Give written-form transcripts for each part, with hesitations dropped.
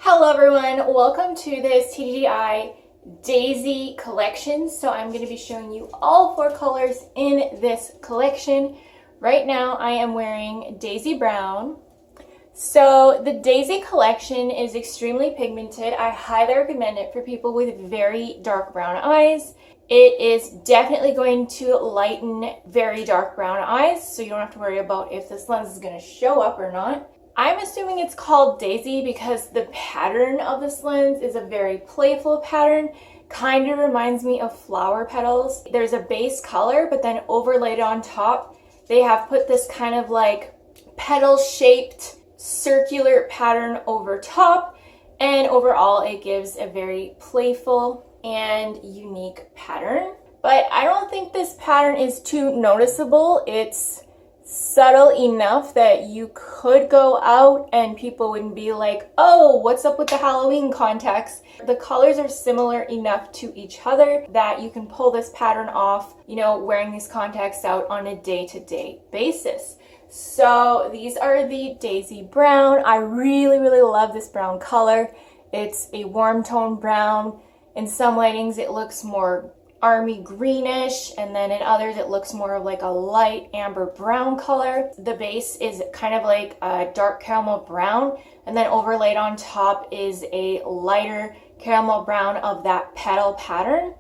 Hello everyone, welcome to this TTDEYE Daisy collection. So I'm going to be showing you all 4 colors in this collection. Right now I am wearing Daisy Brown. So the Daisy collection is extremely pigmented. I highly recommend it for people with very dark brown eyes. It is definitely going to lighten very dark brown eyes, so you don't have to worry about if this lens is going to show up or not. I'm assuming it's called Daisy because the pattern of this lens is a very playful pattern. Kind of reminds me of flower petals. There's a base color, but then overlaid on top, they have put this kind of like petal-shaped circular pattern over top, and overall it gives a very playful and unique pattern. But I don't think this pattern is too noticeable. It's subtle enough that you could go out and people wouldn't be like, oh, what's up with the Halloween contacts? The colors are similar enough to each other that you can pull this pattern off, wearing these contacts out on a day-to-day basis. So these are the Daisy Brown. I really love this brown color. It's a warm tone brown. In some lightings it looks more army greenish, and then in others it looks more of like a light amber brown color. The base is kind of like a dark caramel brown, and then overlaid on top is a lighter caramel brown of that petal pattern,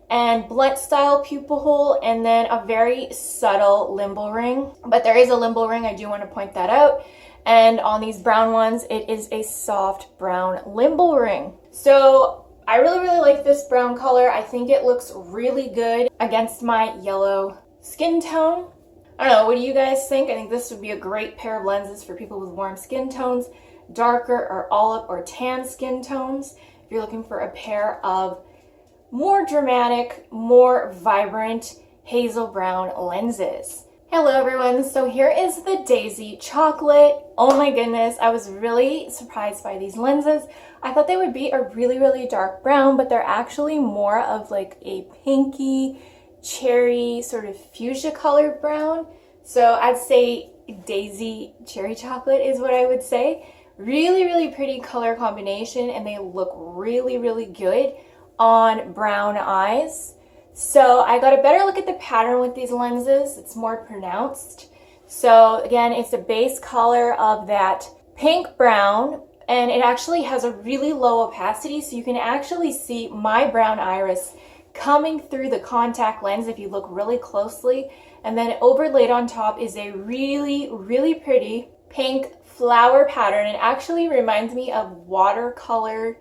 and blunt style pupil hole, and then a very subtle limbal ring. But there is a limbal ring, I do want to point that out. And on these brown ones it is a soft brown limbal ring. So I really like this brown color. I think it looks really good against my yellow skin tone. I don't know, what do you guys think? I think this would be a great pair of lenses for people with warm skin tones, darker or olive or tan skin tones. If you're looking for a pair of more dramatic, more vibrant hazel brown lenses. Hello everyone, so here is the Daisy Chocolate. Oh my goodness, I was really surprised by these lenses. I thought they would be a really dark brown, but they're actually more of like a pinky, cherry, sort of fuchsia colored brown. So I'd say Daisy Cherry Chocolate is what I would say. Really pretty color combination, and they look really good on brown eyes. So I got a better look at the pattern with these lenses. It's more pronounced. So again, it's a base color of that pink brown, and it actually has a really low opacity, so you can actually see my brown iris coming through the contact lens if you look really closely. And then overlaid on top is a really pretty pink flower pattern. It actually reminds me of watercolor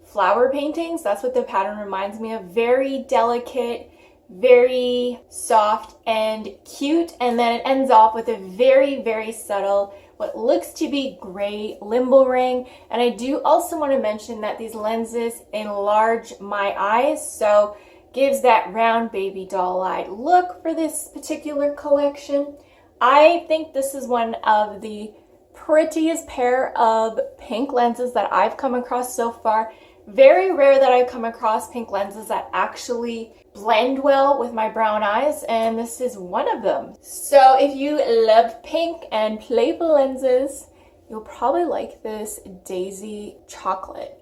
flower paintings. That's what the pattern reminds me of. Very delicate, very soft and cute, and then it ends off with a very subtle, what looks to be gray limbal ring. And I do also want to mention that these lenses enlarge my eyes, so gives that round baby doll-eyed look for this particular collection. I think this is one of the prettiest pair of pink lenses that I've come across so far. Very rare that I come across pink lenses that actually blend well with my brown eyes, and this is one of them. So if you love pink and playful lenses, you'll probably like this Daisy Chocolate.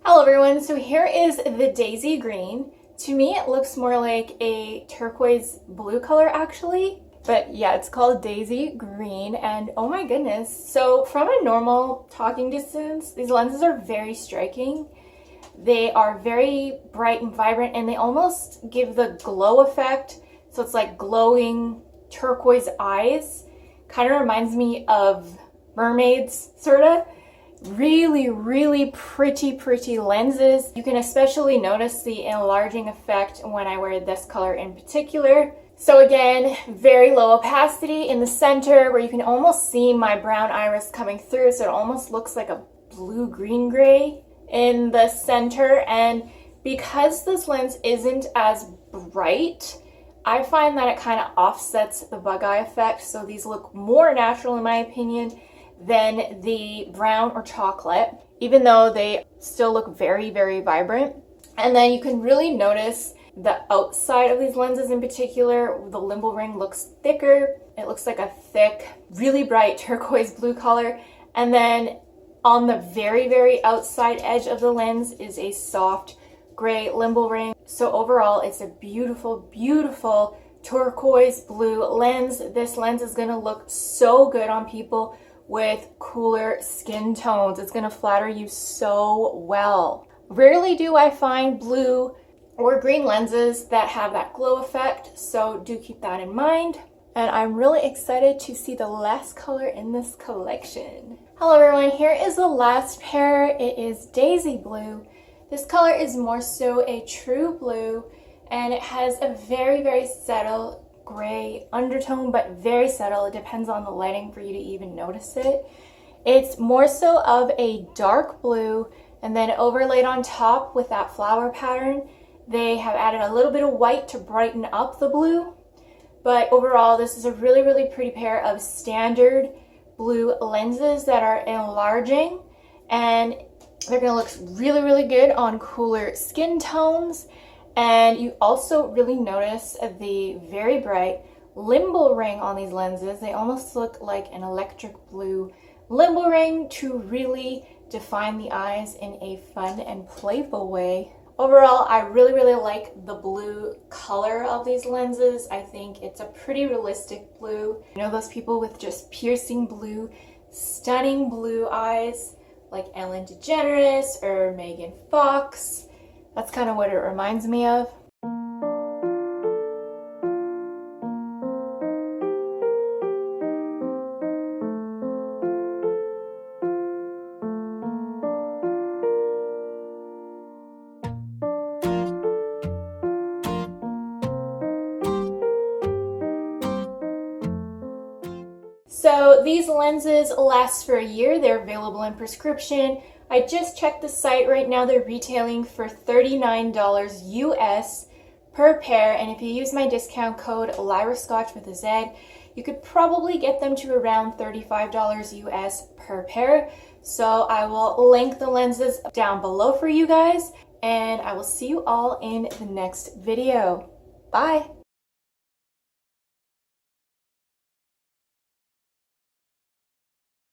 Hello everyone, so here is the Daisy Green. To me it looks more like a turquoise blue color actually, but yeah, it's called Daisy Green. And oh my goodness, so from a normal talking distance, these lenses are very striking. They are very bright and vibrant, and they almost give the glow effect, so it's like glowing turquoise eyes. Kind of reminds me of mermaids, sorta. Really pretty lenses. You can especially notice the enlarging effect when I wear this color in particular. So again, very low opacity in the center where you can almost see my brown iris coming through, so it almost looks like a blue-green gray in the center. And because this lens isn't as bright, I find that it kind of offsets the bug eye effect, so these look more natural in my opinion than the brown or chocolate, even though they still look very, very vibrant. And then you can really notice the outside of these lenses in particular, the limbal ring looks thicker. It looks like a thick, really bright turquoise blue color. And then on the very, very outside edge of the lens is a soft gray limbal ring. So overall, it's a beautiful, beautiful turquoise blue lens. This lens is gonna look so good on people with cooler skin tones. It's gonna flatter you so well. Rarely do I find blue or green lenses that have that glow effect, so do keep that in mind. And I'm really excited to see the last color in this collection. Hello everyone, here is the last pair. It is Daisy Blue. This color is more so a true blue, and it has a very, very subtle gray undertone, but very subtle. It depends on the lighting for you to even notice it. It's more so of a dark blue, and then overlaid on top with that flower pattern, they have added a little bit of white to brighten up the blue. But overall, this is a really, really pretty pair of standard blue lenses that are enlarging, and they're gonna look really, really good on cooler skin tones. And you also really notice the very bright limbal ring on these lenses. They almost look like an electric blue limbal ring to really define the eyes in a fun and playful way. Overall, I really, really like the blue color of these lenses. I think it's a pretty realistic blue. You know, those people with just piercing blue, stunning blue eyes, like Ellen DeGeneres or Megan Fox. That's kind of what it reminds me of. So these lenses last for a year. They're available in prescription. I just checked the site right now. They're retailing for $39 US per pair. And if you use my discount code Lyra Scotch with a Z, you could probably get them to around $35 US per pair. So I will link the lenses down below for you guys. And I will see you all in the next video. Bye.